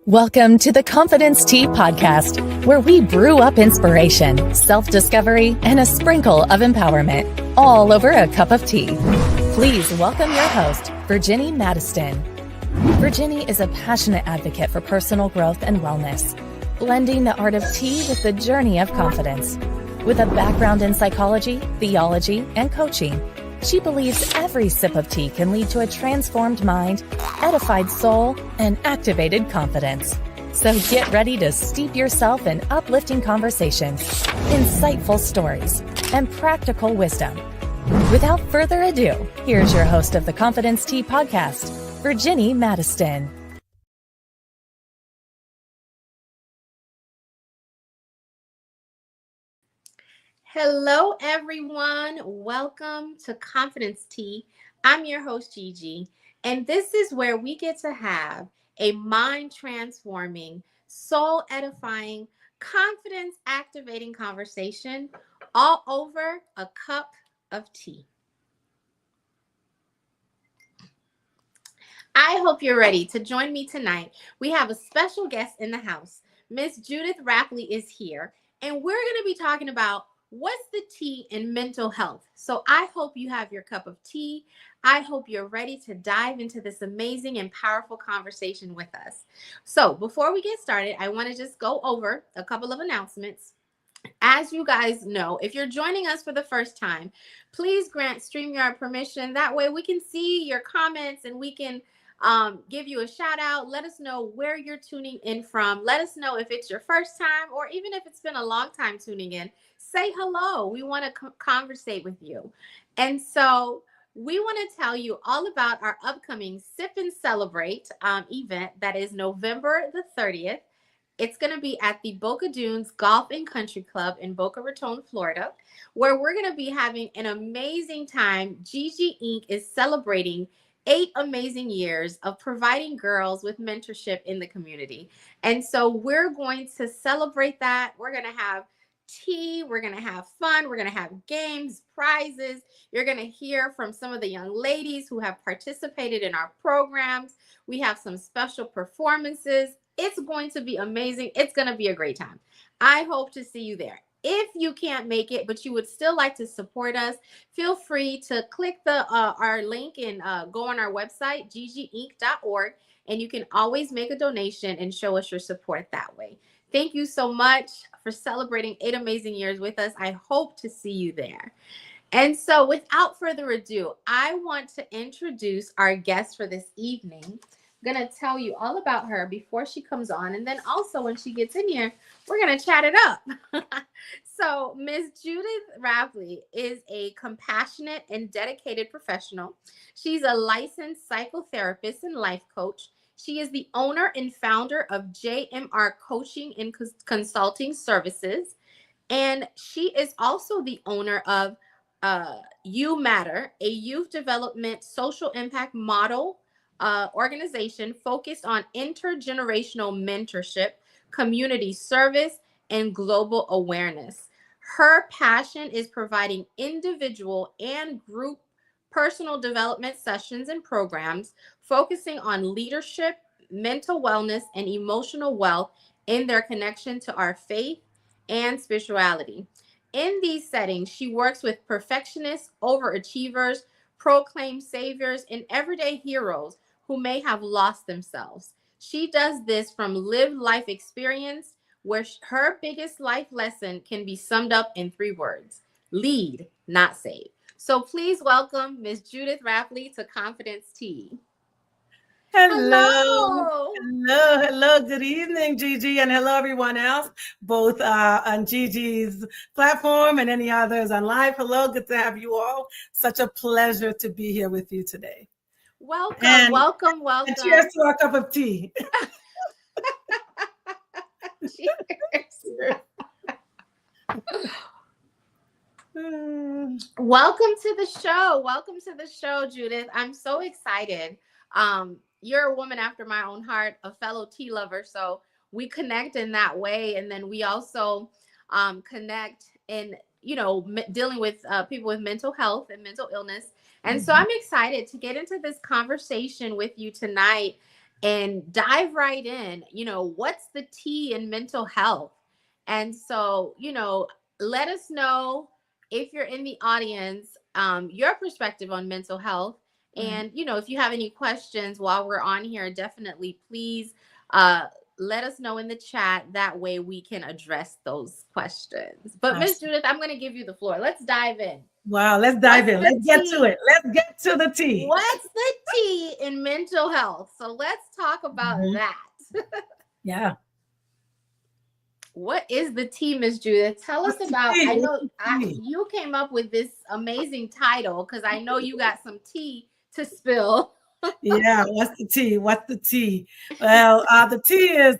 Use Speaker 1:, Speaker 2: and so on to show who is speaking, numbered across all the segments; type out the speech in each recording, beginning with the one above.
Speaker 1: Welcome to the Confidence Tea Podcast, where we brew up inspiration, self-discovery, and a sprinkle of empowerment, all over a cup of tea. Please welcome your host, Virginie Madiston. Virginie is a passionate advocate for personal growth and wellness, blending the art of tea with the journey of confidence. With a background in psychology, theology, and coaching, she believes every sip of tea can lead to a transformed mind, edified soul, and activated confidence. So get ready to steep yourself in uplifting conversations, insightful stories, and practical wisdom. Without further ado, here's your host of the Confidence Tea Podcast, Virginie Madiston.
Speaker 2: Hello, everyone. Welcome to Confidence Tea. I'm your host, Gigi, and this is where we get to have a mind-transforming, soul-edifying, confidence-activating conversation all over a cup of tea. I hope you're ready to join me tonight. We have a special guest in the house. Miss Judith Rapley is here, and we're going to be talking about what's the tea in mental health. So I hope you have your cup of tea. I hope you're ready to dive into this amazing and powerful conversation with us. So before we get started, I want to just go over a couple of announcements. As you guys know, if you're joining us for the first time, please grant StreamYard permission. That way we can see your comments and we can give you a shout out. Let us know where you're tuning in from. Let us know if it's your first time or even if it's been a long time tuning in. Say hello. We want to conversate with you. And so we want to tell you all about our upcoming Sip and Celebrate event that is November the 30th. It's going to be at the Boca Dunes Golf and Country Club in Boca Raton, Florida, where we're going to be having an amazing time. Gigi Inc. is celebrating 8 amazing years of providing girls with mentorship in the community. And so we're going to celebrate that. We're going to have tea. We're going to have fun. We're going to have games, prizes. You're going to hear from some of the young ladies who have participated in our programs. We have some special performances. It's going to be amazing. It's going to be a great time. I hope to see you there. If you can't make it, but you would still like to support us, feel free to click our link and go on our website, gginc.org, and you can always make a donation and show us your support that way. Thank you so much for celebrating 8 amazing years with us. I hope to see you there. And so without further ado, I want to introduce our guest for this evening. I'm going to tell you all about her before she comes on. And then also when she gets in here, we're going to chat it up. So Miss Judith Rapley is a compassionate and dedicated professional. She's a licensed psychotherapist and life coach. She is the owner and founder of JMR Coaching and Consulting Services. And she is also the owner of You Matter, a youth development social impact model organization focused on intergenerational mentorship, community service, and global awareness. Her passion is providing individual and group personal development sessions and programs focusing on leadership, mental wellness, and emotional wealth in their connection to our faith and spirituality. In these settings, she works with perfectionists, overachievers, proclaimed saviors, and everyday heroes who may have lost themselves. She does this from lived life experience, where her biggest life lesson can be summed up in 3 words: lead, not save. So please welcome Miss Judith Rapley to Confidence Tea.
Speaker 3: Hello. Hello. Good evening, Gigi, and hello, everyone else, both on Gigi's platform and any others on live. Hello, good to have you all. Such a pleasure to be here with you today.
Speaker 2: Welcome.
Speaker 3: And cheers to our cup of tea.
Speaker 2: Cheers. Welcome to the show. Welcome to the show, Judith. I'm so excited. You're a woman after my own heart, a fellow tea lover. So we connect in that way. And then we also connect in, dealing with people with mental health and mental illness. And so I'm excited to get into this conversation with you tonight. and dive right in. What's the T in mental health? And so, let us know, if you're in the audience, your perspective on mental health.
Speaker 3: Right.
Speaker 2: And, if you have any questions while we're on here, definitely please uh, let us know in the chat. That way we can address those questions. But Miss
Speaker 3: Absolutely.
Speaker 2: Judith, I'm going to give you the floor. Let's dive in.
Speaker 3: Wow, let's dive
Speaker 2: What's
Speaker 3: in.
Speaker 2: the
Speaker 3: Let's get to
Speaker 2: T?
Speaker 3: it. Let's get to the tea.
Speaker 2: What's the T in mental health? So let's talk about
Speaker 3: Mhm.
Speaker 2: that.
Speaker 3: Yeah.
Speaker 2: What is the T, Miss Judith? Tell us
Speaker 3: What's the
Speaker 2: about.
Speaker 3: tea?
Speaker 2: I
Speaker 3: What's
Speaker 2: know
Speaker 3: the tea?
Speaker 2: you came up with this amazing title because I know you got some tea to spill.
Speaker 3: Yeah, what's the tea? What's the tea? Well, the tea is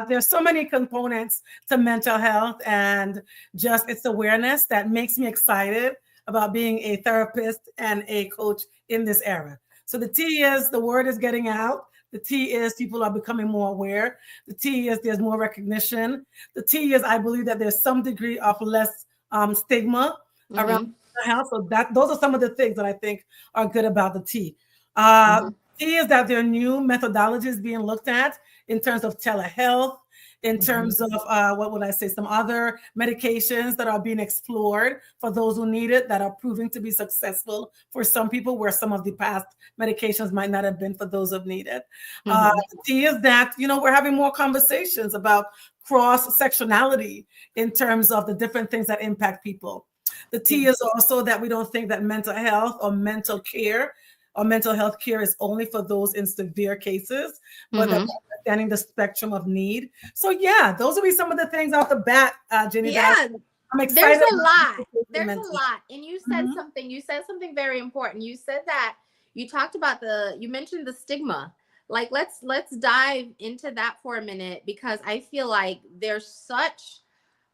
Speaker 3: there's so many components to mental health, and just it's awareness that makes me excited about being a therapist and a coach in this era. So the tea is the word is getting out. The tea is people are becoming more aware. The tea is there's more recognition. The tea is I believe that there's some degree of less stigma around
Speaker 2: Mm-hmm.
Speaker 3: mental health. So that those are some of the things that I think are good about the tea.
Speaker 2: Mm-hmm.
Speaker 3: Key is that there are new methodologies being looked at in terms of telehealth, in
Speaker 2: Mm-hmm.
Speaker 3: terms of what would I say, some other medications that are being explored for those who need it that are proving to be successful for some people, where some of the past medications might not have been for those who need it.
Speaker 2: Mm-hmm.
Speaker 3: The key is that we're having more conversations about cross sectionality in terms of the different things that impact people. The T is also that we don't think that mental health or mental care or mental health care is only for those in severe cases, but that
Speaker 2: Mm-hmm.
Speaker 3: understanding the spectrum of need. So yeah, those will be some of the things off the bat, Jenny, that
Speaker 2: Yeah,
Speaker 3: I'm
Speaker 2: there's
Speaker 3: excited
Speaker 2: a lot.
Speaker 3: about
Speaker 2: There's a
Speaker 3: implementing.
Speaker 2: lot. And you said
Speaker 3: Mhm.
Speaker 2: something. You said something very important. You said that you talked about you mentioned the stigma. Like let's dive into that for a minute, because I feel like there's such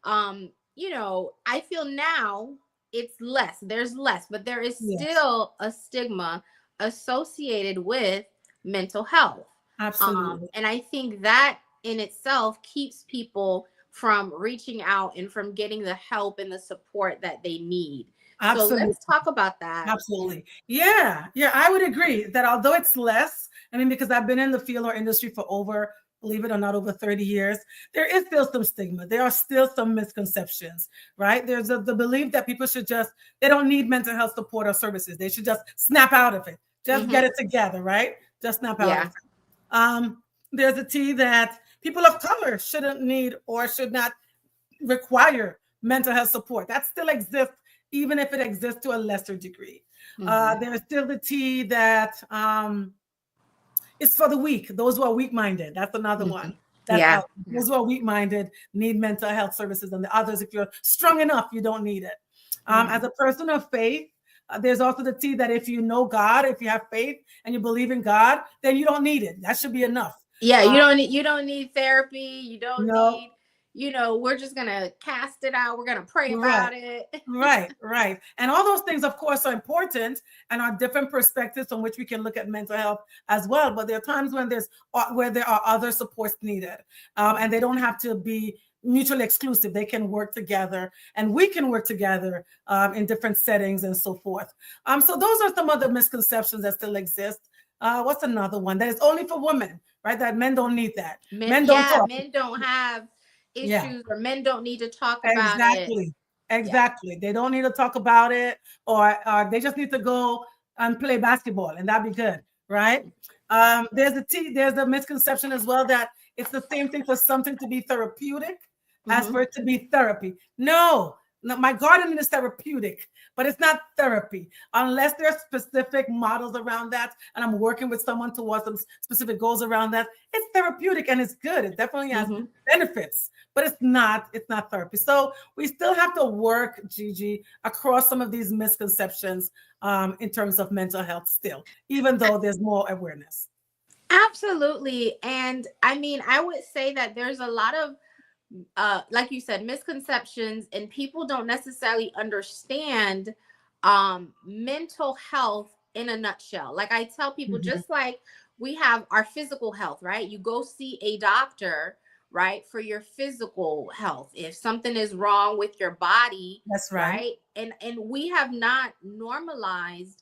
Speaker 2: I feel now it's less. There's less, but there is
Speaker 3: Yes,
Speaker 2: still a stigma associated with mental health.
Speaker 3: absolutely.
Speaker 2: And I think that in itself keeps people from reaching out and from getting the help and the support that they need. So
Speaker 3: Absolutely.
Speaker 2: let's talk about that.
Speaker 3: Absolutely. Yeah. Yeah. I would agree that although it's less, I mean, because I've been in the field or industry for over, believe it or not, over 30 years, there is still some stigma. There are still some misconceptions, right? There's the belief that people should they don't need mental health support or services. They should just snap out of it, just get
Speaker 2: Mm-hmm.
Speaker 3: it together, right? Just snap out of
Speaker 2: Yeah.
Speaker 3: it. There's a T that people of color shouldn't need or should not require mental health support. That still exists, even if it exists to a lesser degree.
Speaker 2: Mm-hmm.
Speaker 3: There's still the T that it's for the weak, those who are weak minded. That's another
Speaker 2: Mm-hmm.
Speaker 3: one. That's
Speaker 2: Yeah.
Speaker 3: out. Those who are weak minded need mental health services, and the others, if you're strong enough, you don't need it.
Speaker 2: Mm-hmm.
Speaker 3: As a person of faith, there's also the T that if you know God, if you have faith and you believe in God, then you don't need it. That should be enough.
Speaker 2: Yeah,
Speaker 3: Uh,
Speaker 2: you don't need therapy. You don't
Speaker 3: no,
Speaker 2: need, we're just gonna cast it out. We're gonna pray
Speaker 3: right.
Speaker 2: about it.
Speaker 3: Right, right. And all those things, of course, are important and are different perspectives from which we can look at mental health as well. But there are times when where there are other supports needed, and they don't have to be mutually exclusive. They can work together, and we can work together in different settings and so forth. So those are some of the misconceptions that still exist. What's another one that is only for women, right? That men don't need that.
Speaker 2: Men,
Speaker 3: Men don't
Speaker 2: yeah,
Speaker 3: talk.
Speaker 2: men don't have
Speaker 3: Yeah.
Speaker 2: issues, or men don't need to talk about it.
Speaker 3: Exactly.
Speaker 2: Yeah.
Speaker 3: Exactly. They don't need to talk about it, or they just need to go and play basketball, and that'd be good, right? There's the misconception as well that it's the same thing for something to be therapeutic as
Speaker 2: Mm-hmm.
Speaker 3: for it to be therapy. No, no, my gardening is therapeutic, but it's not therapy unless there are specific models around that, and I'm working with someone towards some specific goals around that. It's therapeutic and it's good. It definitely has
Speaker 2: Mm-hmm.
Speaker 3: benefits, but it's not therapy. So we still have to work, Gigi, across some of these misconceptions in terms of mental health still, even though there's more awareness.
Speaker 2: Absolutely. And I mean, I would say that there's a lot of like you said, misconceptions, and people don't necessarily understand mental health in a nutshell. Like I tell people,
Speaker 3: Mhm.
Speaker 2: just like we have our physical health, right? You go see a doctor, right, for your physical health. If something is wrong with your body,
Speaker 3: That's right.
Speaker 2: right? And we have not normalized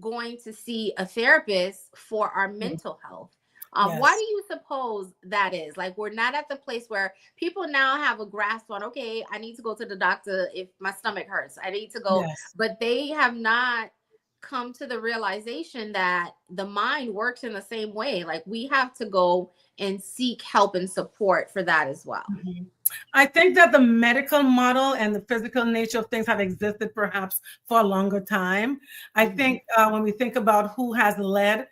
Speaker 2: going to see a therapist for our
Speaker 3: Mm.
Speaker 2: mental health. Why do
Speaker 3: Yes.
Speaker 2: you suppose that is? Like, we're not at the place where people now have a grasp on, okay, I need to go to the doctor if my stomach hurts. I need to go,
Speaker 3: Yes.
Speaker 2: but they have not come to the realization that the mind works in the same way. Like, we have to go and seek help and support for that as well.
Speaker 3: Mhm. I think that the medical model and the physical nature of things have existed perhaps for a longer time. I
Speaker 2: Mhm.
Speaker 3: think when we think about who has led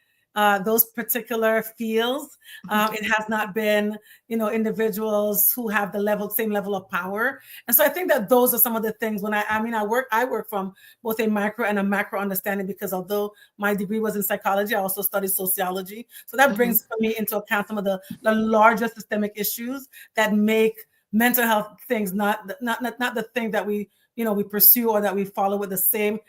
Speaker 3: those particular fields, it has not been, individuals who have the same level of power. And so I think that those are some of the things when I work from both a micro and a macro understanding, because although my degree was in psychology, I also studied sociology. So that
Speaker 2: Mhm.
Speaker 3: brings for me into account some of the larger systemic issues that make mental health things not the thing that we pursue or that we follow with the same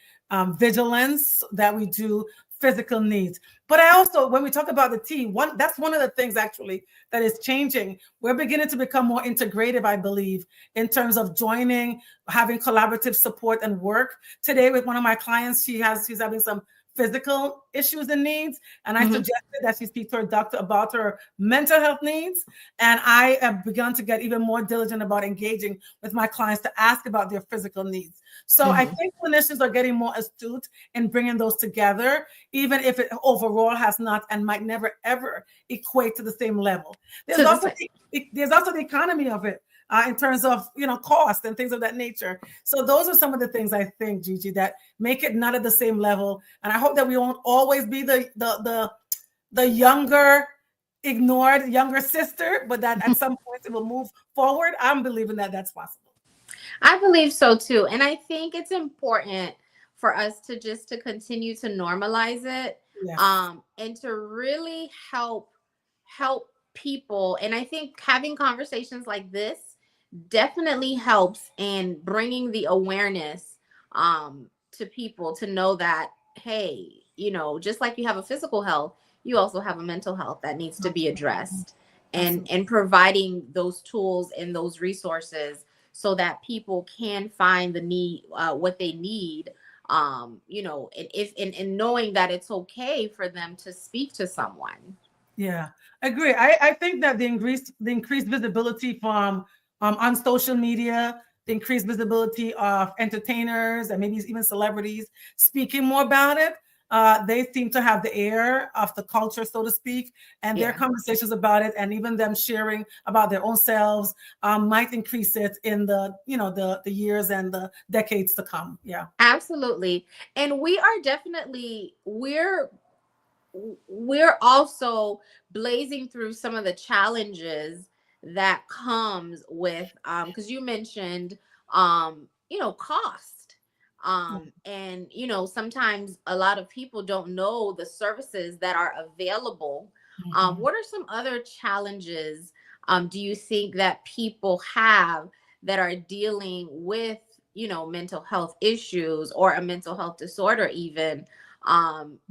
Speaker 3: vigilance that we do physical needs. But I also, when we talk about the T, that's one of the things actually that is changing. We're beginning to become more integrative, I believe, in terms of joining, having collaborative support and work. Today with one of my clients, she's having some physical issues and needs, and I
Speaker 2: Mhm.
Speaker 3: suggested that she speak to her doctor about her mental health needs. And I have begun to get even more diligent about engaging with my clients to ask about their physical needs. So I
Speaker 2: Mhm.
Speaker 3: think clinicians are getting more astute in bringing those together, even if it overall has not and might never ever equate to the same level.
Speaker 2: To the same.
Speaker 3: There's also the economy of it. In terms of cost and things of that nature. So those are some of the things I think, Gigi, that make it not at the same level. And I hope that we won't always be the younger, ignored younger sister, but that at some point it will move forward. I'm believing that that's possible.
Speaker 2: I believe so too. And I think it's important for us to continue to normalize it,
Speaker 3: Yes.
Speaker 2: and to really help people. And I think having conversations like this definitely helps in bringing the awareness to people to know that, hey, just like you have a physical health, you also have a mental health that needs to be
Speaker 3: Absolutely.
Speaker 2: addressed,
Speaker 3: Absolutely.
Speaker 2: and providing those tools and those resources so that people can find the need, what they need, and if and knowing that it's okay for them to speak to someone.
Speaker 3: Yeah, I agree. I think that the increased visibility from on social media, the increased visibility of entertainers and maybe even celebrities speaking more about it, they seem to have the air of the culture, so to speak, and their
Speaker 2: Yeah.
Speaker 3: conversations about it, and even them sharing about their own selves, might increase it in the years and the decades to come. Yeah.
Speaker 2: Absolutely. And we are definitely we're also blazing through some of the challenges that comes with, because you mentioned, cost, and sometimes a lot of people don't know the services that are available.
Speaker 3: Mhm.
Speaker 2: What are some other challenges, do you think that people have that are dealing with mental health issues or a mental health disorder even,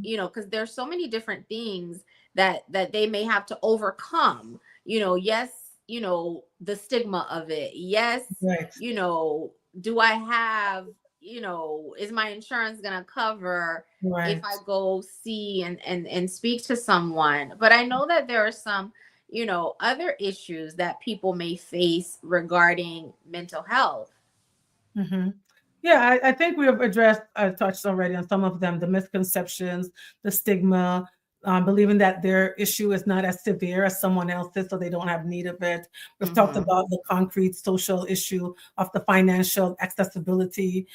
Speaker 2: because there's so many different things that they may have to overcome. Yes, the stigma of it. Yes,
Speaker 3: Right.
Speaker 2: do I have, is my insurance gonna cover if
Speaker 3: Right.
Speaker 2: I go see and speak to someone? But I know that there are some, other issues that people may face regarding mental health.
Speaker 3: Hmm. Yeah, I think we have touched already on some of them, the misconceptions, the stigma, believing that their issue is not as severe as someone else's, so they don't have need of it. We've talked
Speaker 2: Hmm.
Speaker 3: about the concrete social issue of the financial accessibility,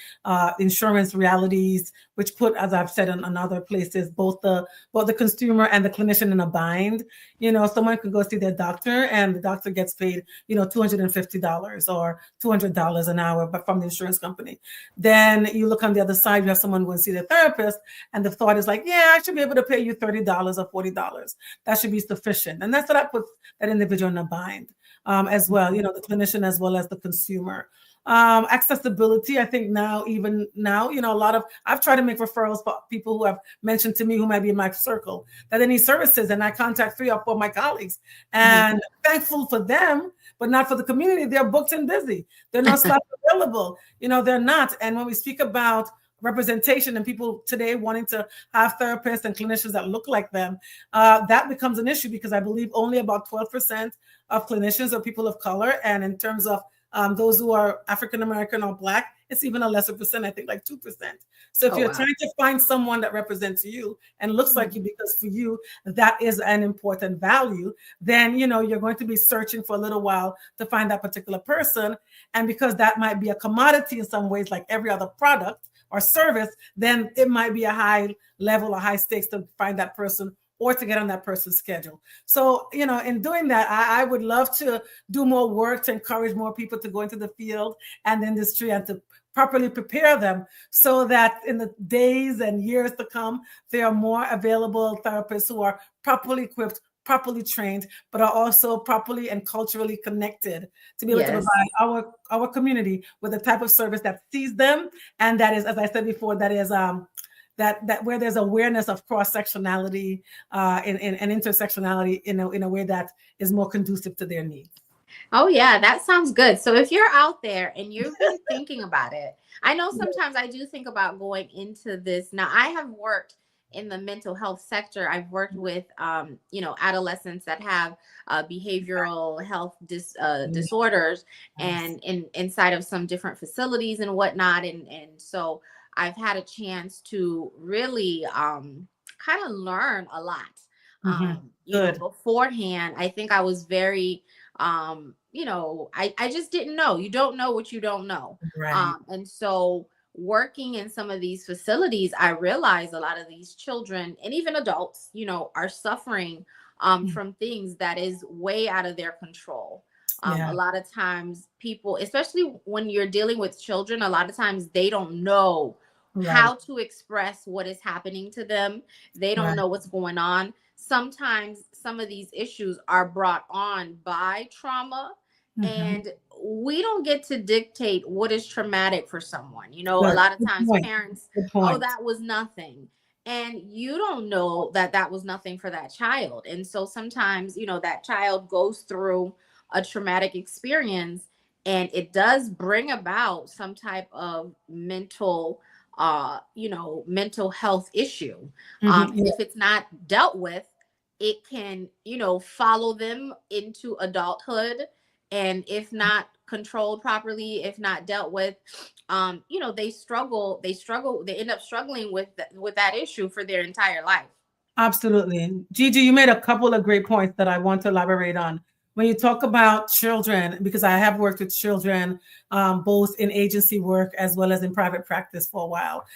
Speaker 3: insurance realities, which put, as I've said in other places, both the consumer and the clinician in a bind. Someone could go see their doctor and the doctor gets paid, $250 or $200 an hour, but from the insurance company. Then you look on the other side, you have someone going to see their therapist, and the thought is like, yeah, I should be able to pay you $30 or $40. That should be sufficient. And that's what that puts that individual in a bind, as well, the clinician as well as the consumer. Accessibility, I think even now, I've tried to make referrals for people who have mentioned to me who might be in my circle that they need services, and I contact 3 or 4 of my colleagues, and thankful for them, but not for the community. They're booked and busy. They're not slots available. They're not. And when we speak about representation and people today wanting to have therapists and clinicians that look like them, that becomes an issue because I believe only about 12% of clinicians are people of color. And in terms of those who are African American or Black, it's even a lesser percent, I think like 2%. So if you're trying to find someone that represents you and looks like you, because for you, that is an important value, then, you're going to be searching for a little while to find that particular person. And because that might be a commodity in some ways, like every other product or service, then it might be a high level or high stakes to find that person or to get on that person's schedule. So, in doing that, I would love to do more work to encourage more people to go into the field and the industry and to properly prepare them so that in the days and years to come, there are more available therapists who are properly equipped, properly trained, but are also properly and culturally connected to be able to provide our community with the type of service that sees them. And that is, as I said before, that is that where there's awareness of cross-sectionality and intersectionality in a way that is more conducive to their needs.
Speaker 2: Oh, yeah, that sounds good. So if you're out there and you've been thinking about it, I know sometimes I do think about going into this. Now, I have worked in the mental health sector. I've worked with, adolescents that have behavioral health disorders and inside of some different facilities and whatnot. And so I've had a chance to really kind of learn a lot. Beforehand, I think I was very, I just didn't know. You don't know what you don't know.
Speaker 3: Right.
Speaker 2: And so working in some of these facilities, I realized a lot of these children and even adults, are suffering from things that is way out of their control. A lot of times people, especially when you're dealing with children, a lot of times they don't know how to express what is happening to them. They don't know what's going on. Sometimes some of these issues are brought on by trauma, and we don't get to dictate what is traumatic for someone. A lot of times parents, oh, that was nothing. And you don't know that that was nothing for that child. And so sometimes, that child goes through a traumatic experience and it does bring about some type of mental health issue. If it's not dealt with, it can, follow them into adulthood. And if not controlled properly, if not dealt with, they end up struggling with that issue for their entire life.
Speaker 3: Absolutely. Gigi, you made a couple of great points that I want to elaborate on. When you talk about children, because I have worked with children, both in agency work as well as in private practice for a while,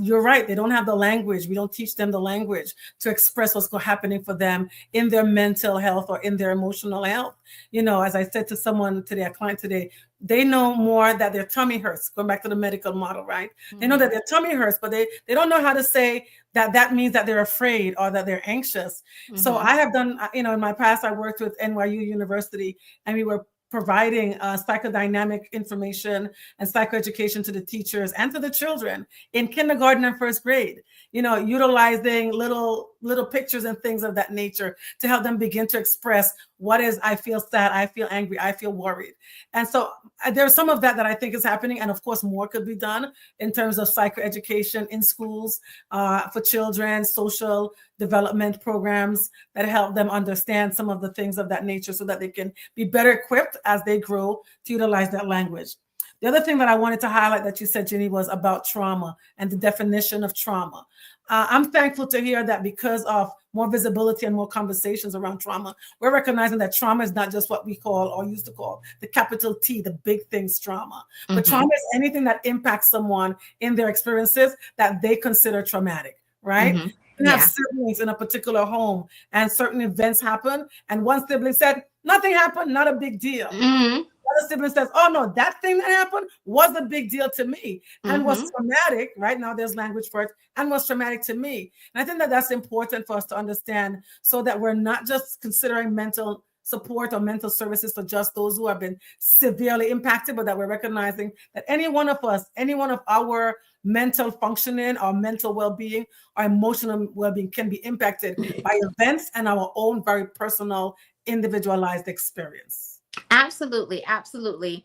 Speaker 3: you're right. They don't have the language. We don't teach them the language to express what's happening for them in their mental health or in their emotional health. As I said to someone today, a client today, they know more that their tummy hurts, going back to the medical model, right? They know that their tummy hurts, but they don't know how to say that means that they're afraid or that they're anxious. So I have done, in my past, I worked with NYU University, and we were providing psychodynamic information and psychoeducation to the teachers and to the children in kindergarten and first grade, utilizing little pictures and things of that nature to help them begin to express what is, I feel sad, I feel angry, I feel worried. And so there's some of that I think is happening. And of course, more could be done in terms of psychoeducation in schools for children, social development programs that help them understand some of the things of that nature so that they can be better equipped as they grow to utilize that language. The other thing that I wanted to highlight that you said, Jenny, was about trauma and the definition of trauma. I'm thankful to hear that because of more visibility and more conversations around trauma, we're recognizing that trauma is not just what we call or used to call the capital T, the big things trauma. But trauma is anything that impacts someone in their experiences that they consider traumatic, right? You can have siblings in a particular home and certain events happen. And one sibling said, nothing happened, not a big deal. Other sibling says, oh no, that thing that happened was a big deal to me and was traumatic. Right now there's language for it, and was traumatic to me. And I think that that's important for us to understand so that we're not just considering mental support or mental services for just those who have been severely impacted, but that we're recognizing that any one of us, any one of our mental functioning, our mental well-being, our emotional well-being can be impacted by events and our own very personal, individualized experience.
Speaker 2: Absolutely, absolutely.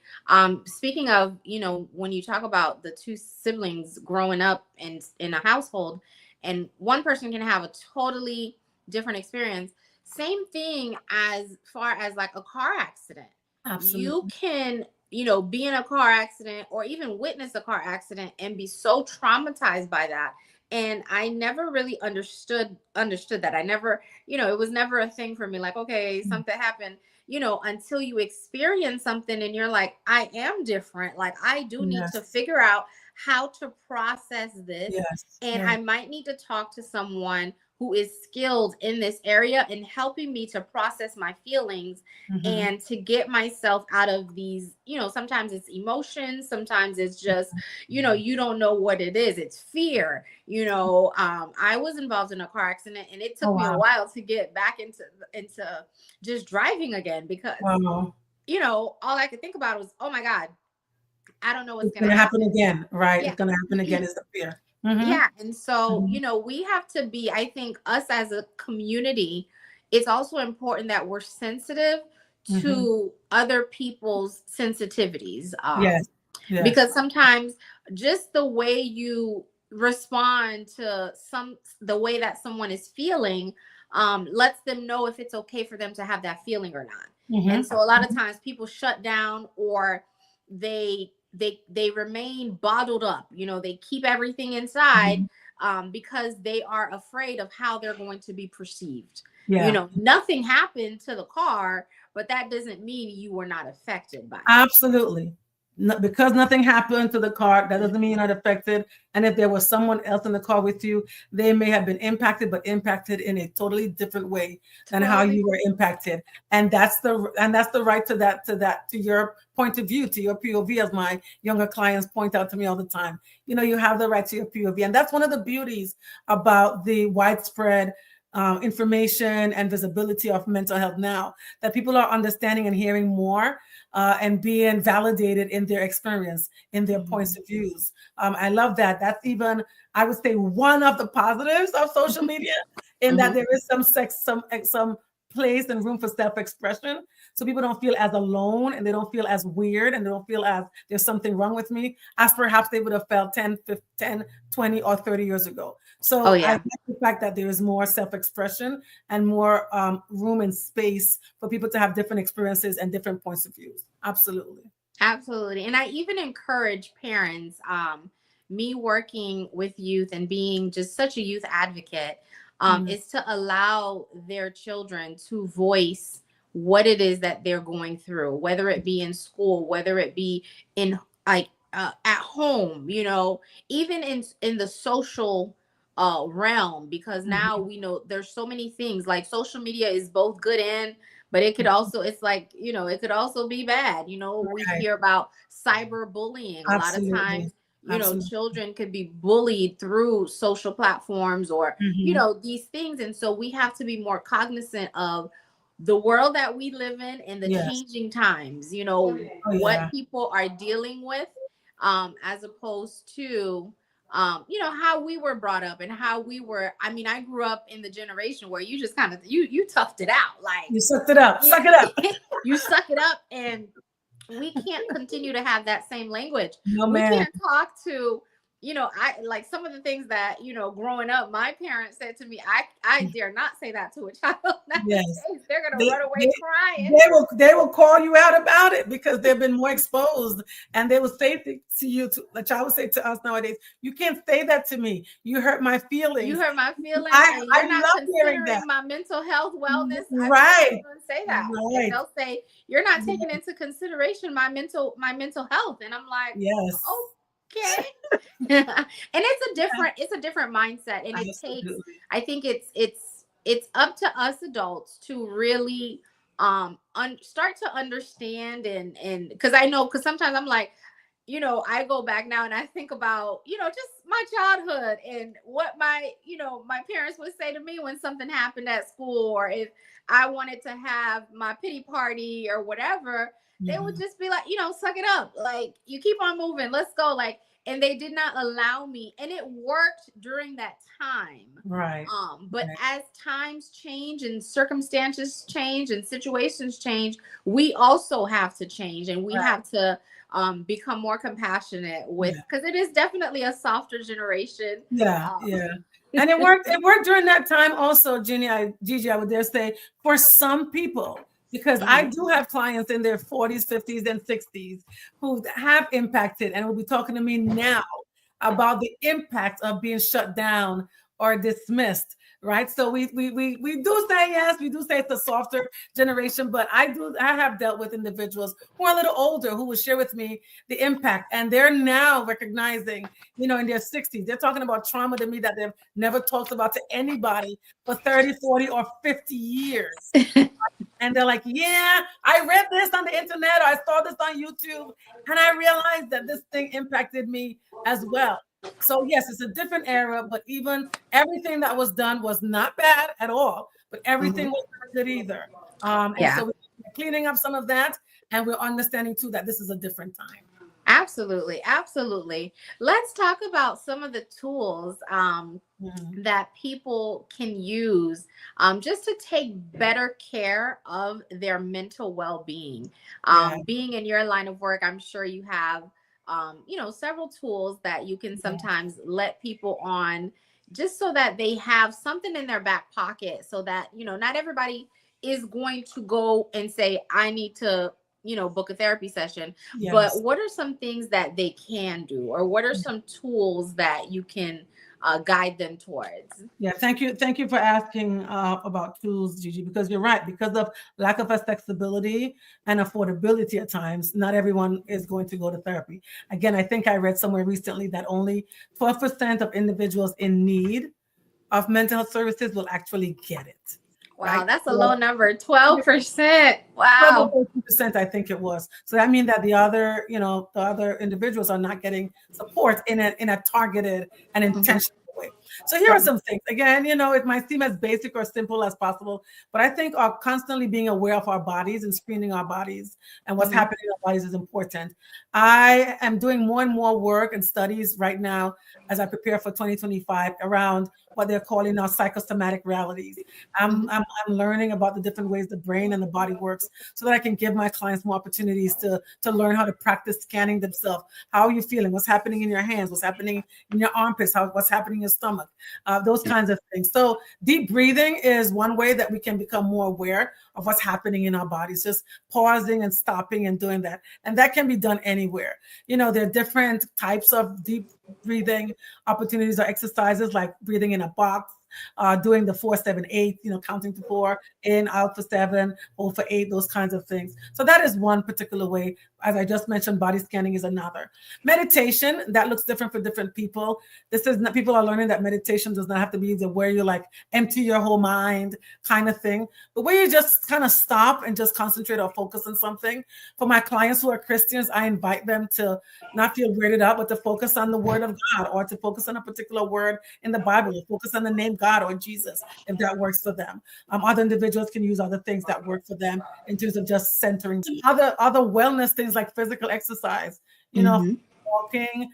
Speaker 2: Speaking of, when you talk about the two siblings growing up in a household, and one person can have a totally different experience. Same thing as far as like a car accident. You
Speaker 3: Absolutely.
Speaker 2: can, be in a car accident or even witness a car accident and be so traumatized by that. And I never really understood that. I never, it was never a thing for me. Like, okay, something happened, until you experience something and you're like, I am different. Like, I do need to
Speaker 3: Yes.
Speaker 2: figure out how to process this.
Speaker 3: Yes.
Speaker 2: And
Speaker 3: Yes.
Speaker 2: I might need to talk to someone who is skilled in this area in helping me to process my feelings
Speaker 3: Mm-hmm.
Speaker 2: and to get myself out of these, sometimes it's emotions, sometimes it's just, you don't know what it is. It's fear. I was involved in a car accident and it
Speaker 3: Oh,
Speaker 2: took me a
Speaker 3: wow.
Speaker 2: while to get back into just driving again because,
Speaker 3: Wow.
Speaker 2: all I could think about was, oh my God, I don't know what's
Speaker 3: It's
Speaker 2: going
Speaker 3: going
Speaker 2: to
Speaker 3: to happen
Speaker 2: happen.
Speaker 3: again, right?
Speaker 2: Yeah.
Speaker 3: It's going to happen again is the fear. Mm-hmm.
Speaker 2: Yeah. And so,
Speaker 3: Mm-hmm.
Speaker 2: we have to be, I think us as a community, it's also important that we're sensitive
Speaker 3: Mm-hmm.
Speaker 2: to other people's sensitivities.
Speaker 3: Yes. Yes.
Speaker 2: Because sometimes just the way you respond to the way that someone is feeling, lets them know if it's okay for them to have that feeling or not. And
Speaker 3: Mm-hmm.
Speaker 2: so a lot of times people shut down, or they remain bottled up. They keep everything inside,
Speaker 3: Mm-hmm.
Speaker 2: because they are afraid of how they're going to be perceived.
Speaker 3: Yeah.
Speaker 2: Nothing happened to the car, but that doesn't mean you were not affected by it.
Speaker 3: Absolutely. Because nothing happened to the car, that doesn't mean you're not affected. And if there was someone else in the car with you, they may have been impacted, but impacted in a totally different way than how
Speaker 2: Totally.
Speaker 3: you were impacted. And that's the right to your point of view, to your POV, as my younger clients point out to me all the time. You have the right to your POV. And that's one of the beauties about the widespread information and visibility of mental health now, that people are understanding and hearing more, and being validated in their experience, in their points of views. I love that. That's even, I would say, one of the positives of social media, in that
Speaker 2: Mhm.
Speaker 3: there is some place and room for self-expression, so people don't feel as alone, and they don't feel as weird, and they don't feel as there's something wrong with me, as perhaps they would have felt 10, 15, 20, or 30 years ago.
Speaker 2: Oh
Speaker 3: So I
Speaker 2: yeah.
Speaker 3: like the fact that there is more self-expression and more room and space for people to have different experiences and different points of views. Absolutely.
Speaker 2: Absolutely. And I even encourage parents, me working with youth and being just such a youth advocate,
Speaker 3: Mm.
Speaker 2: is to allow their children to voice what it is that they're going through, whether it be in school, whether it be in like at home, even in the social realm, because now
Speaker 3: Mhm.
Speaker 2: we know there's so many things. Like, social media is both good and, but it could also, it's like, it could also be bad. We
Speaker 3: Right.
Speaker 2: hear about cyberbullying a lot of
Speaker 3: Absolutely.
Speaker 2: times.
Speaker 3: Absolutely.
Speaker 2: Children could be bullied through social platforms, or
Speaker 3: Mhm.
Speaker 2: these things. And so we have to be more cognizant of the world that we live in and the
Speaker 3: Yes.
Speaker 2: changing times,
Speaker 3: Oh,
Speaker 2: what
Speaker 3: yeah.
Speaker 2: people are dealing with, as opposed to how we were brought up and how we were. I mean, I grew up in the generation where you just kind of you toughed it out. Like,
Speaker 3: You sucked it up.
Speaker 2: you
Speaker 3: Suck it up.
Speaker 2: you suck it up. And we can't continue to have that same language.
Speaker 3: No,
Speaker 2: We
Speaker 3: man.
Speaker 2: can't talk to, I like some of the things that, growing up, my parents said to me. I dare not say that to a child
Speaker 3: Yes.
Speaker 2: nowadays. They're gonna
Speaker 3: They,
Speaker 2: run away
Speaker 3: they,
Speaker 2: crying.
Speaker 3: they will call you out about it, because they've been more exposed, and they will say to you, the child will say to us nowadays, you can't say that to me. You hurt my
Speaker 2: You
Speaker 3: feelings.
Speaker 2: hurt my feelings,
Speaker 3: I,
Speaker 2: and
Speaker 3: I
Speaker 2: you're not
Speaker 3: love hearing that.
Speaker 2: considering my mental health wellness. I've had
Speaker 3: Right.
Speaker 2: children say that, and
Speaker 3: Right.
Speaker 2: they'll say, "You're not taking
Speaker 3: Yes.
Speaker 2: into consideration my mental health," and I'm like,
Speaker 3: Yes.
Speaker 2: okay. And it's a different mindset, and it takes.
Speaker 3: Absolutely.
Speaker 2: I think it's up to us adults to really start to understand, and because I know, because sometimes I'm like, I go back now and I think about, just my childhood and what my parents would say to me when something happened at school, or if I wanted to have my pity party or whatever, they would just be like, suck it up. Like, you keep on moving. Let's go. Like, and they did not allow me. And it worked during that time.
Speaker 3: Right.
Speaker 2: But as times change and circumstances change and situations change, we also have to change, and we have to become more compassionate with, because it is definitely a softer generation.
Speaker 3: And it worked during that time also, Gigi, I would dare say, for some people, because I do have clients in their 40s, 50s, and 60s who have impacted and will be talking to me now about the impact of being shut down or dismissed. Right. So we do say yes, we do say it's a softer generation, but I have dealt with individuals who are a little older who will share with me the impact, and they're now recognizing, in their 60s, they're talking about trauma to me that they've never talked about to anybody for 30, 40, or 50 years. And they're like, yeah, I read this on the internet, or I saw this on YouTube, and I realized that this thing impacted me as well. So yes, it's a different era, but even everything that was done was not bad at all, but everything was not good either. And so we're cleaning up some of that, and we're understanding too that this is a different time.
Speaker 2: Absolutely. Absolutely. Let's talk about some of the tools that people can use just to take better care of their mental well-being. Being in your line of work, I'm sure you have several tools that you can sometimes let people on, just so that they have something in their back pocket, so that, not everybody is going to go and say, I need to, book a therapy session. But what are some things that they can do, or what are some tools that you can guide them towards?
Speaker 3: Thank you for asking about tools, Gigi, because you're right. Because of lack of accessibility and affordability at times, not everyone is going to go to therapy. Again, I think I read somewhere recently that only 12% of individuals in need of mental health services will actually get it.
Speaker 2: Wow, right? That's a low number, 12%. Wow.
Speaker 3: 13%, I think it was. So that means that the other individuals are not getting support in a targeted and intentional way. So here are some things. Again, it might seem as basic or simple as possible, but I think our constantly being aware of our bodies and screening our bodies and what's happening in our bodies is important. I am doing more and more work and studies right now as I prepare for 2025 around what they're calling now psychosomatic realities. I'm learning about the different ways the brain and the body works, so that I can give my clients more opportunities to learn how to practice scanning themselves. How are you feeling? What's happening in your hands? What's happening in your armpits? What's happening in your stomach? Those kinds of things. So deep breathing is one way that we can become more aware of what's happening in our bodies, just pausing and stopping and doing that. And that can be done anywhere. There are different types of deep breathing opportunities or exercises, like breathing in a box, doing the 4-7-8, counting to 4, in, out for 7, hold for 8, those kinds of things. So that is one particular way. As I just mentioned, body scanning is another. Meditation, that looks different for different people. People are learning that meditation does not have to be where you like empty your whole mind kind of thing, but where you just kind of stop and just concentrate or focus on something. For my clients who are Christians, I invite them to not feel weirded out, but to focus on the word of God, or to focus on a particular word in the Bible, or focus on the name God or Jesus, if that works for them. Other individuals can use other things that work for them in terms of just centering. Other wellness things like physical exercise, walking.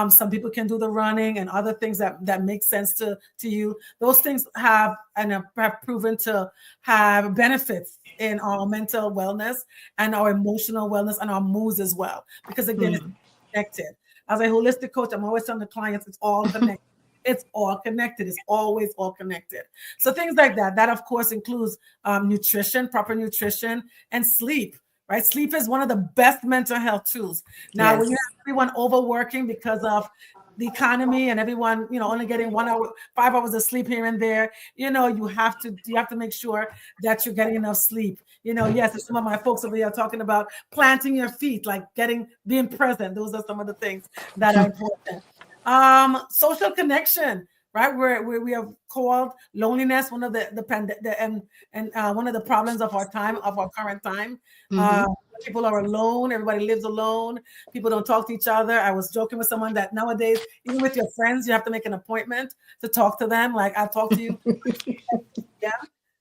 Speaker 3: Some people can do the running and other things that make sense to you. Those things have proven to have benefits in our mental wellness and our emotional wellness and our moods as well. Because again, it's connected. As a holistic coach, I'm always telling the clients it's all connected. It's all connected. It's always all connected. So things like that. That, of course, includes nutrition, proper nutrition, and sleep. Right? Sleep is one of the best mental health tools. Now, when you have everyone overworking because of the economy and everyone, only getting 1 hour, 5 hours of sleep here and there, you have to make sure that you're getting enough sleep. Yes, some of my folks over here are talking about planting your feet, like being present. Those are some of the things that are important. Social connection. right? Where we have called loneliness one of one of the problems of our time, of our current time.
Speaker 2: Mm-hmm.
Speaker 3: People are alone. Everybody lives alone. People don't talk to each other. I was joking with someone that nowadays, even with your friends, you have to make an appointment to talk to them. Like, I'll talk to you. Yeah.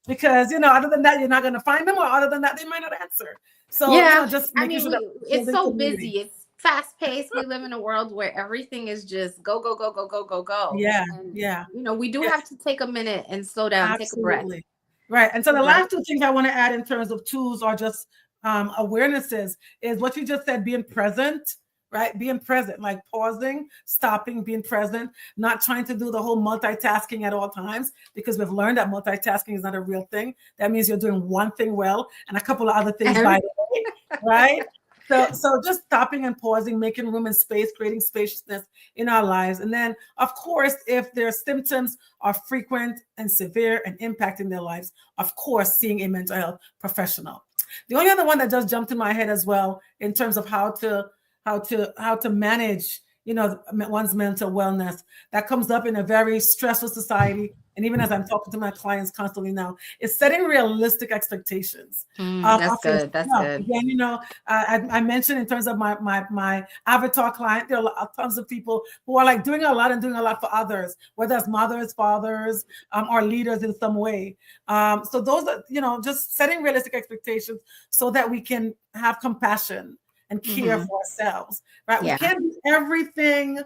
Speaker 3: Because, other than that, you're not going to find them, or other than that, they might not answer. So,
Speaker 2: Yeah,
Speaker 3: just
Speaker 2: I
Speaker 3: making
Speaker 2: mean,
Speaker 3: sure that
Speaker 2: it's
Speaker 3: building
Speaker 2: so
Speaker 3: community.
Speaker 2: busy. It's fast paced. We live in a world where everything is just go, go, go, go, go, go, go.
Speaker 3: Yeah.
Speaker 2: And,
Speaker 3: Yeah.
Speaker 2: we do
Speaker 3: Yeah.
Speaker 2: have to take a minute and slow down, take a breath.
Speaker 3: Absolutely. Right. And so the
Speaker 2: Right.
Speaker 3: last two things I want to add in terms of tools are just awarenesses is what you just said, being present, right? Being present, like pausing, stopping, being present, not trying to do the whole multitasking at all times, because we've learned that multitasking is not a real thing. That means you're doing one thing well and a couple of other things by the way, right? So just stopping and pausing, making room and space, creating spaciousness in our lives. And then, of course, if their symptoms are frequent and severe and impacting their lives, of course, seeing a mental health professional. The only other one that just jumped in my head as well, in terms of how to manage, one's mental wellness, that comes up in a very stressful society. And even as I'm talking to my clients constantly now, is setting realistic expectations.
Speaker 2: That's good. That's good.
Speaker 3: Again, I mentioned in terms of my avatar client, there are tons of people who are like doing a lot for others, whether it's mothers, fathers, or leaders in some way. So those are, just setting realistic expectations so that we can have compassion and care for ourselves, right?
Speaker 2: Yeah.
Speaker 3: We can't do everything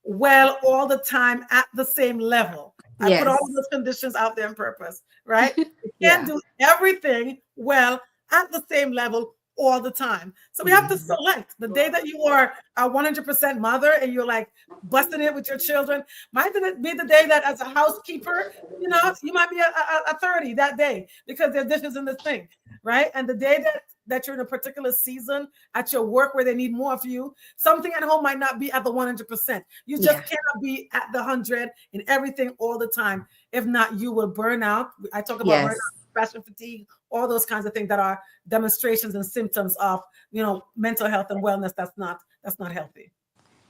Speaker 3: well all the time at the same level. I put all of those conditions out there on purpose, right? You can't do everything well at the same level all the time. So we have to select the day that you are a 100% mother and you're like busting it with your children. Might be the day that as a housekeeper, you might be a 30 that day because there's dishes in the sink, right? And the day that you're in a particular season at your work where they need more of you, something at home might not be at the 100%. You just cannot be at the 100 in everything all the time. If not, you will burn out. I talk about burnout, passion fatigue, all those kinds of things that are demonstrations and symptoms of, mental health and wellness. That's not healthy.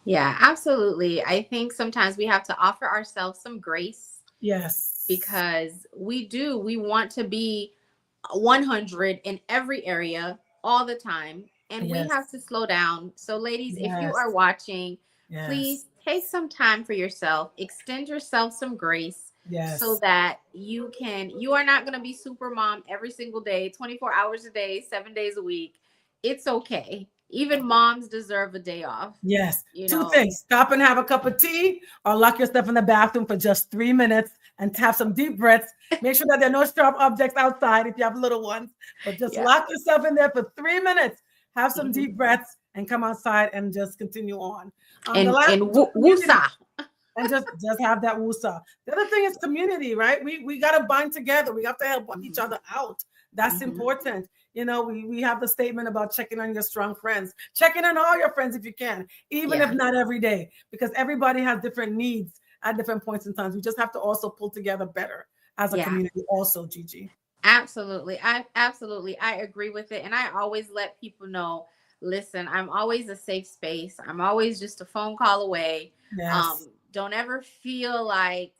Speaker 2: Yeah, absolutely. I think sometimes we have to offer ourselves some grace.
Speaker 3: Yes.
Speaker 2: Because we want to be 100 in every area all the time. And we have to slow down. So ladies, if you are watching, please take some time for yourself, extend yourself some grace. So that you are not going to be super mom every single day, 24 hours a day, 7 days a week. It's okay. Even moms deserve a day off.
Speaker 3: Yes. Two things. Stop and have a cup of tea or lock yourself in the bathroom for just 3 minutes and have some deep breaths. Make sure that there are no sharp objects outside if you have little ones, but just lock yourself in there for 3 minutes, have some deep breaths and come outside and just continue on.
Speaker 2: And woosah.
Speaker 3: And just have that woosah. The other thing is community, right? We got to bind together. We have to help each other out. That's important. We have the statement about checking on your strong friends. Checking on all your friends if you can, even if not every day, because everybody has different needs at different points in time. We just have to also pull together better as a community also, Gigi.
Speaker 2: Absolutely. I agree with it. And I always let people know, listen, I'm always a safe space. I'm always just a phone call away.
Speaker 3: Yes.
Speaker 2: Don't ever feel like,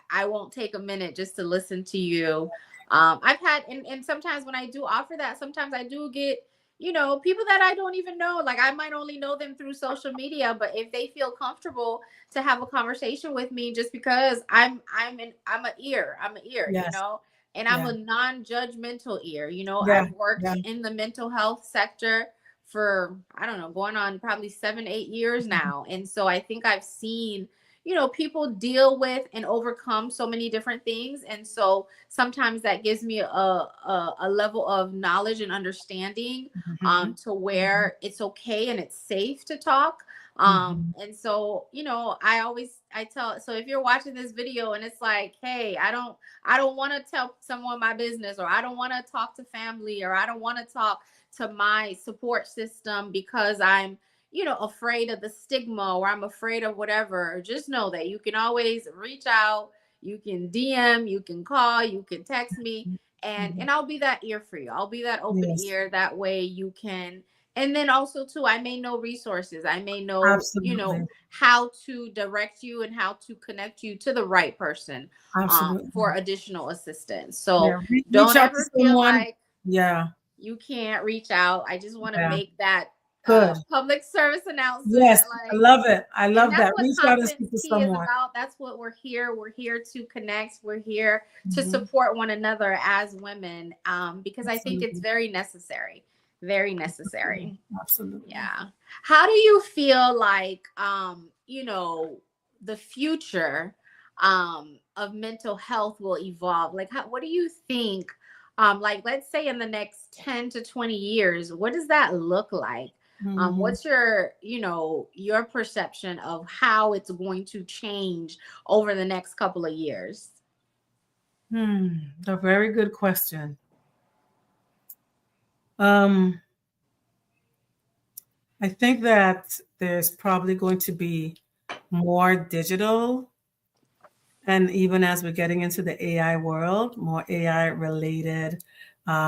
Speaker 2: I won't take a minute just to listen to you. I've had, and sometimes when I do offer that, sometimes I do get, people that I don't even know, like I might only know them through social media, but if they feel comfortable to have a conversation with me, just because I'm an ear, and I'm a non-judgmental ear, I've worked in the mental health sector for, I don't know, going on probably 7-8 years now. And so I think I've seen, people deal with and overcome so many different things. And so sometimes that gives me a level of knowledge and understanding to where it's okay and it's safe to talk. And so, I tell, so if you're watching this video and it's like, hey, I don't want to tell someone my business, or I don't want to talk to family, or I don't want to talk to my support system because I'm, afraid of the stigma, or I'm afraid of whatever, just know that you can always reach out. You can DM, you can call, you can text me, and I'll be that ear for you. I'll be that open ear. That way you can And then also too, I may know resources. I may know,
Speaker 3: Absolutely.
Speaker 2: how to direct you and how to connect you to the right person
Speaker 3: Absolutely.
Speaker 2: for additional assistance. So
Speaker 3: Yeah. Reach
Speaker 2: don't
Speaker 3: out to
Speaker 2: ever feel
Speaker 3: someone.
Speaker 2: like
Speaker 3: Yeah.
Speaker 2: you can't reach out. I just want to
Speaker 3: Yeah.
Speaker 2: make that
Speaker 3: Good.
Speaker 2: public service announcement.
Speaker 3: Yes. I
Speaker 2: Like,
Speaker 3: love it. I
Speaker 2: and
Speaker 3: love
Speaker 2: that's
Speaker 3: that.
Speaker 2: what
Speaker 3: Reach out and
Speaker 2: Confidence
Speaker 3: speak to
Speaker 2: Tea is
Speaker 3: someone.
Speaker 2: about. That's what we're here. We're here to connect. We're here to
Speaker 3: Mhm.
Speaker 2: support one another as women, because I think it's
Speaker 3: Absolutely.
Speaker 2: very necessary. Very necessary.
Speaker 3: Absolutely.
Speaker 2: Yeah. How do you feel like, the future of mental health will evolve? Like, what do you think? Like, let's say in the next 10 to 20 years, what does that look like?
Speaker 3: Mhm.
Speaker 2: What's your perception of how it's going to change over the next couple of years?
Speaker 3: A very good question. Um, I think that there's probably going to be more digital, and even as we're getting into the AI world, more AI related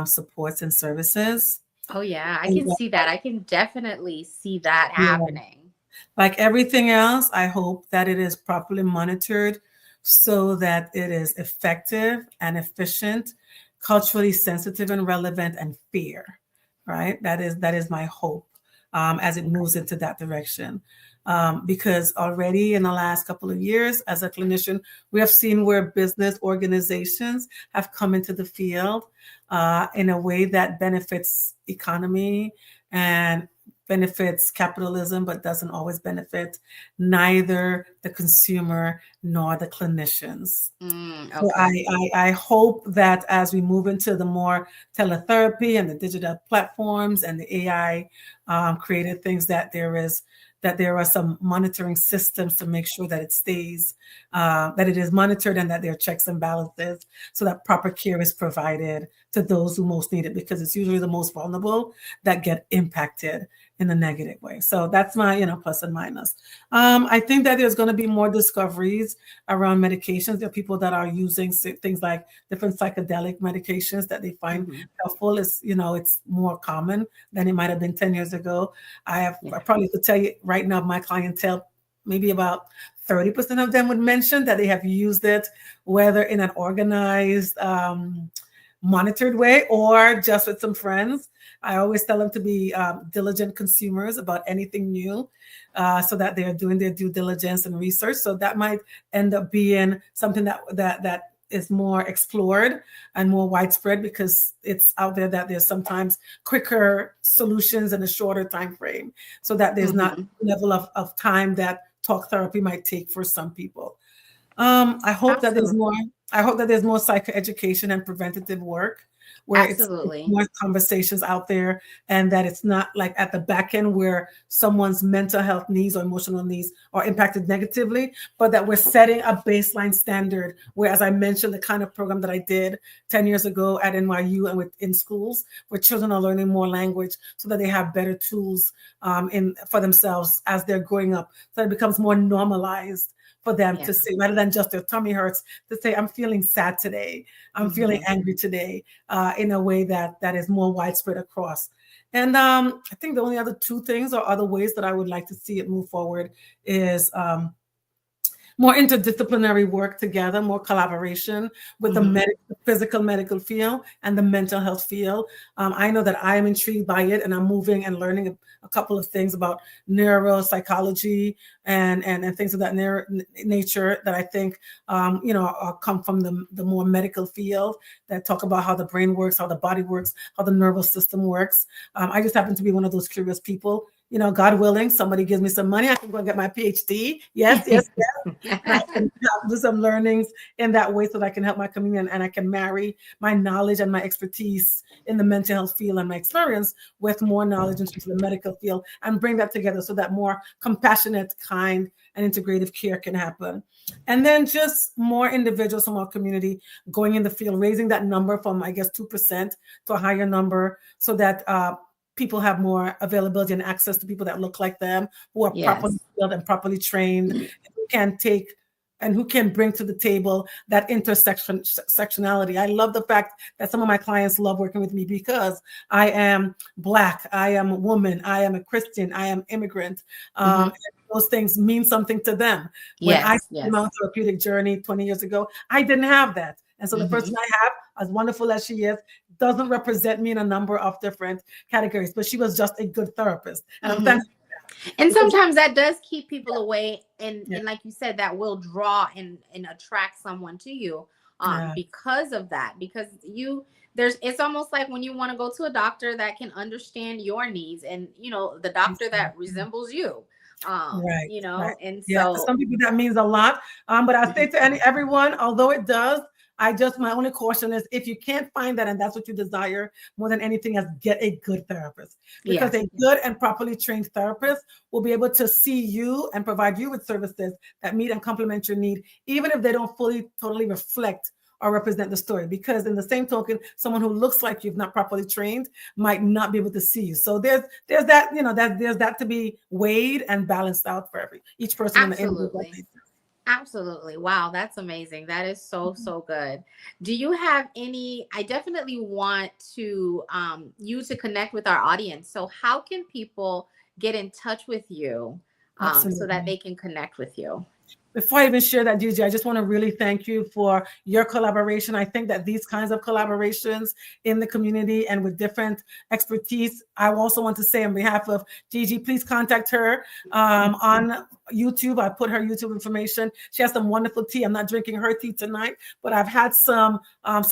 Speaker 3: supports and services.
Speaker 2: Oh yeah, I
Speaker 3: And
Speaker 2: can see that. I can definitely see that
Speaker 3: yeah,
Speaker 2: happening.
Speaker 3: like everything else, I hope that it is properly monitored so that it is effective and efficient, culturally sensitive and relevant, and fair. Right? That is my hope as it moves into that direction. Because already in the last couple of years, as a clinician, we have seen where business organizations have come into the field in a way that benefits economy and benefits capitalism, but doesn't always benefit neither the consumer nor the clinicians. So
Speaker 2: Okay.
Speaker 3: I hope that as we move into the more teletherapy and the digital platforms and the AI created things, that there are some monitoring systems to make sure that it stays, that it is monitored, and that there are checks and balances so that proper care is provided to those who most need it, because it's usually the most vulnerable that get impacted in a negative way. So that's my, plus and minus. I think that there's going to be more discoveries around medications. There are people that are using things like different psychedelic medications that they find helpful. It's more common than it might have been 10 years ago. I probably could tell you right now, my clientele, maybe about 30% of them would mention that they have used it, whether in an organized, monitored way or just with some friends. I always tell them to be diligent consumers about anything new, so that they're doing their due diligence and research. So that might end up being something that is more explored and more widespread, because it's out there that there's sometimes quicker solutions in a shorter time frame, so that there's not level of time that talk therapy might take for some people. I hope that there's more. I hope that there's more psychoeducation and preventative work, where it's
Speaker 2: Absolutely.
Speaker 3: more conversations out there, and that it's not like at the back end where someone's mental health needs or emotional needs are impacted negatively, but that we're setting a baseline standard. Where, as I mentioned, the kind of program that I did 10 years ago at NYU and in schools, where children are learning more language so that they have better tools for themselves as they're growing up, so it becomes more normalized for them to say, rather than just their tummy hurts, to say, I'm feeling sad today, I'm feeling angry today, in a way that is more widespread across. And I think the only other two things or other ways that I would like to see it move forward is more interdisciplinary work together, more collaboration with the physical medical field and the mental health field. I know that I am intrigued by it, and I'm moving and learning a couple of things about neuropsychology and things of that nature that I think come from the more medical field, that talk about how the brain works, how the body works, how the nervous system works. I just happen to be one of those curious people. God willing, somebody gives me some money, I can go and get my PhD. Yes. And I can do some learnings in that way, so that I can help my community, and I can marry my knowledge and my expertise in the mental health field and my experience with more knowledge into the medical field, and bring that together so that more compassionate, kind, and integrative care can happen. And then just more individuals from our community going in the field, raising that number from, I guess, 2% to a higher number, so that people have more availability and access to people that look like them, who are properly skilled and properly trained, who can take and who can bring to the table that intersectionality. I love the fact that some of my clients love working with me because I am Black, I am a woman, I am a Christian, I am immigrant. And those things mean something to them. When I came on therapeutic journey 20 years ago, I didn't have that. And so the person I have, as wonderful as she is, doesn't represent me in a number of different categories, but she was just a good therapist. And I'm thankful.
Speaker 2: And sometimes that does keep people away. And like you said, that will draw and attract someone to you because of that. Because it's almost like when you want to go to a doctor that can understand your needs and, the doctor that resembles you. And so
Speaker 3: for some people that means a lot. But I say to everyone, although it does, my only caution is if you can't find that and that's what you desire more than anything else, get a good therapist, because a good and properly trained therapist will be able to see you and provide you with services that meet and complement your need, even if they don't totally reflect or represent the story. Because in the same token, someone who looks like you've not properly trained might not be able to see you. So there's that, there's that to be weighed and balanced out for each person.
Speaker 2: Absolutely. Wow, that's amazing. That is so good. Do you have I definitely want to you to connect with our audience. So how can people get in touch with you so that they can connect with you?
Speaker 3: Before I even share that, Gigi, I just want to really thank you for your collaboration. I think that these kinds of collaborations in the community and with different expertise, I also want to say on behalf of Gigi, please contact her on YouTube. I put her YouTube information. She has some wonderful tea. I'm not drinking her tea tonight, but I've had some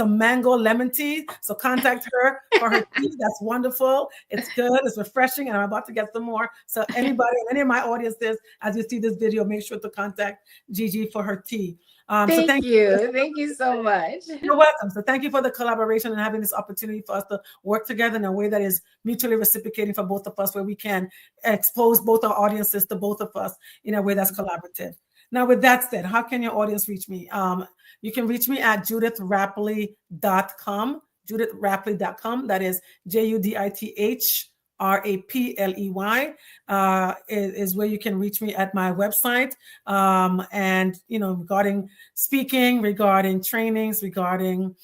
Speaker 3: mango lemon tea. So contact her for her tea. That's wonderful. It's good. It's refreshing. And I'm about to get some more. So anybody, any of my audiences, as you see this video, make sure to contact Gigi for her tea.
Speaker 2: Thank you. Thank you so much.
Speaker 3: You're welcome. So thank you for the collaboration and having this opportunity for us to work together in a way that is mutually reciprocating for both of us, where we can expose both our audiences to both of us in a way that's collaborative. Now, with that said, how can your audience reach me? You can reach me at judithrapley.com, judithrapley.com. That is JUDITH RAPLEY is where you can reach me at my website. And, regarding speaking, regarding trainings, regarding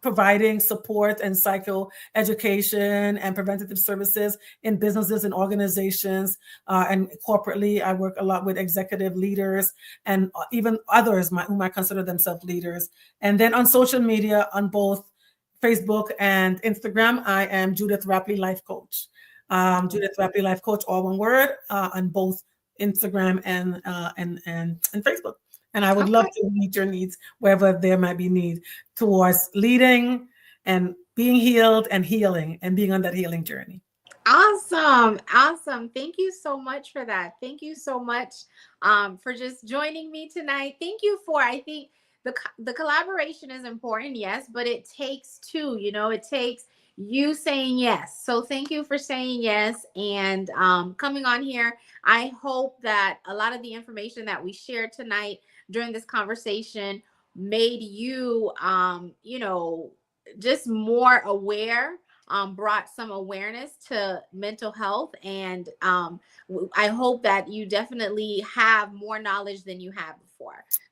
Speaker 3: providing support and psychoeducation and preventative services in businesses and organizations. And corporately, I work a lot with executive leaders and even others whom I consider themselves leaders. And then on social media, on both Facebook and Instagram, I am Judith Rapley Life Coach. Judith Rapley Life Coach, all one word, on both Instagram and Facebook. And I would love to meet your needs wherever there might be need towards leading and being healed and healing and being on that healing journey.
Speaker 2: Awesome. Thank you so much for that. Thank you so much for just joining me tonight. Thank you for, I think, the collaboration is important, yes, but it takes two, it takes you saying yes. So thank you for saying yes and coming on here. I hope that a lot of the information that we shared tonight during this conversation made you, just more aware, brought some awareness to mental health. And I hope that you definitely have more knowledge than you have before.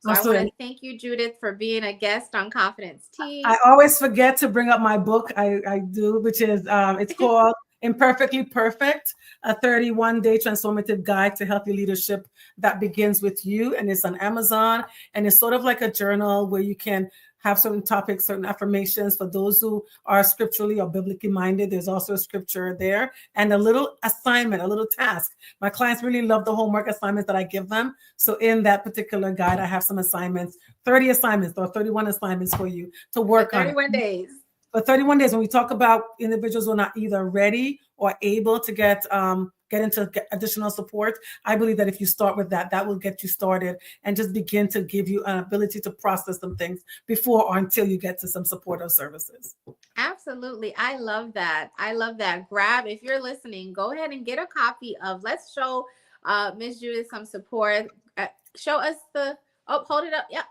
Speaker 2: So I want to thank you, Judith, for being a guest on Confidence Tea.
Speaker 3: I always forget to bring up my book. I do, which is, it's called Imperfectly Perfect, a 31-day transformative guide to healthy leadership that begins with you. And it's on Amazon. And it's sort of like a journal where you can have certain topics, certain affirmations for those who are scripturally or biblically minded. There's also a scripture there and a little assignment, a little task. My clients really love the homework assignments that I give them. So in that particular guide, I have some assignments, 30 assignments or 31 assignments for you to work on.
Speaker 2: 31 days.
Speaker 3: For 31 days, when we talk about individuals who are not either ready or able to get into additional support, I believe that if you start with that, that will get you started and just begin to give you an ability to process some things before or until you get to some support or services.
Speaker 2: Absolutely. I love that. If you're listening, go ahead and get a copy of Let's Show Miss Judith some support. Show us hold it up. Yep.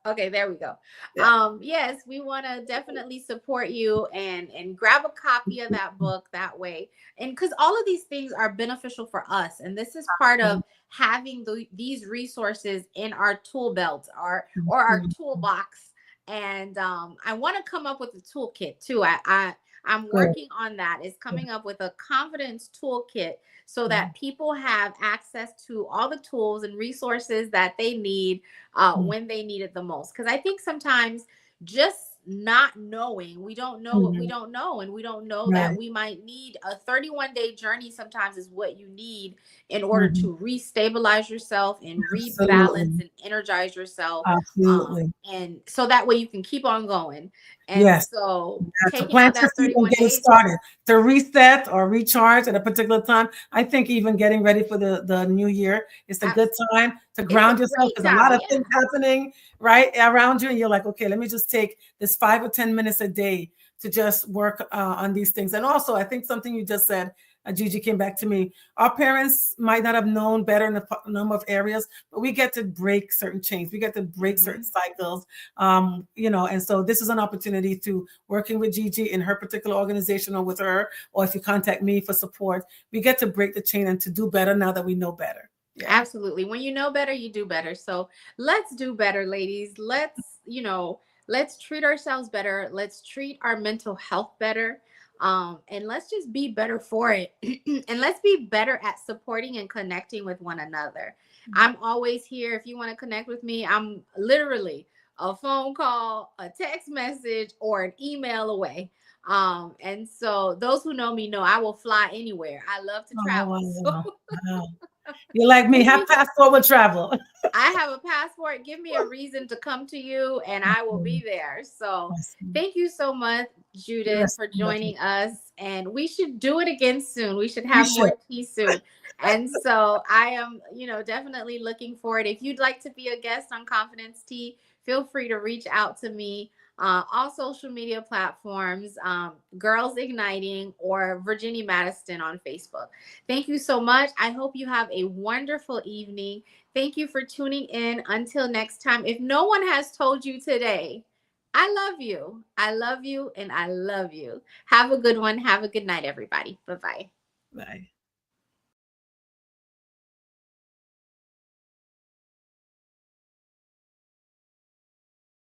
Speaker 2: Okay, there we go.
Speaker 3: Yeah.
Speaker 2: Yes, we want to definitely support you and grab a copy of that book that way. And because all of these things are beneficial for us, and this is part of having these resources in our tool belt or our toolbox. And I want to come up with a toolkit too. I'm
Speaker 3: Good.
Speaker 2: working on that. Is coming up with a confidence toolkit so that people have access to all the tools and resources that they need when they need it the most. Because I think sometimes just not knowing, we don't know what we don't know. And we don't know that
Speaker 3: Right.
Speaker 2: we might need a 31-day journey sometimes is what you need in order to restabilize yourself and rebalance
Speaker 3: Absolutely.
Speaker 2: and energize yourself.
Speaker 3: Absolutely.
Speaker 2: And so that way you can keep on going. And
Speaker 3: Yes.
Speaker 2: so
Speaker 3: To
Speaker 2: taking out
Speaker 3: plant your
Speaker 2: that
Speaker 3: seed and
Speaker 2: 31
Speaker 3: getting
Speaker 2: days,
Speaker 3: started, to reset or recharge at a particular time. I think even getting ready for the new year is a good time to
Speaker 2: it's a
Speaker 3: ground yourself
Speaker 2: great
Speaker 3: because a lot
Speaker 2: time.
Speaker 3: of
Speaker 2: Yeah.
Speaker 3: things happening right around you, and you're like, okay, let me just take this 5 or 10 minutes a day to just work on these things. And also, I think something you just said, Gigi, came back to me. Our parents might not have known better in a number of areas, but we get to break certain chains. We get to break certain cycles, and so this is an opportunity to working with Gigi in her particular organization or with her, or if you contact me for support, we get to break the chain and to do better now that we know better. Yeah.
Speaker 2: Absolutely. When you know better, you do better. So let's do better, ladies. Let's treat ourselves better. Let's treat our mental health better. And let's just be better for it. And let's be better at supporting and connecting with one another. I'm always here. If you want to connect with me, I'm literally a phone call, a text message, or an email away. And so those who know me know I will fly anywhere. I love to
Speaker 3: Oh,
Speaker 2: travel.
Speaker 3: wow.
Speaker 2: So
Speaker 3: Wow. You're like me,
Speaker 2: give
Speaker 3: have
Speaker 2: me
Speaker 3: passport with travel.
Speaker 2: I have a passport. Give me a reason to come to you and I will be
Speaker 3: Awesome.
Speaker 2: there. So
Speaker 3: Awesome.
Speaker 2: thank you so much, Judith,
Speaker 3: Yes,
Speaker 2: for
Speaker 3: lovely.
Speaker 2: joining us. And we should do it again soon. We should
Speaker 3: We
Speaker 2: have
Speaker 3: should.
Speaker 2: more tea soon. And so I am, definitely looking forward. If you'd like to be a guest on Confidence Tea, feel free to reach out to me. All social media platforms, Girls Igniting or Virginia Madison on Facebook. Thank you so much. I hope you have a wonderful evening. Thank you for tuning in. Until next time, if no one has told you today, I love you. I love you and I love you. Have a good one. Have a good night, everybody. Bye-bye.
Speaker 3: Bye.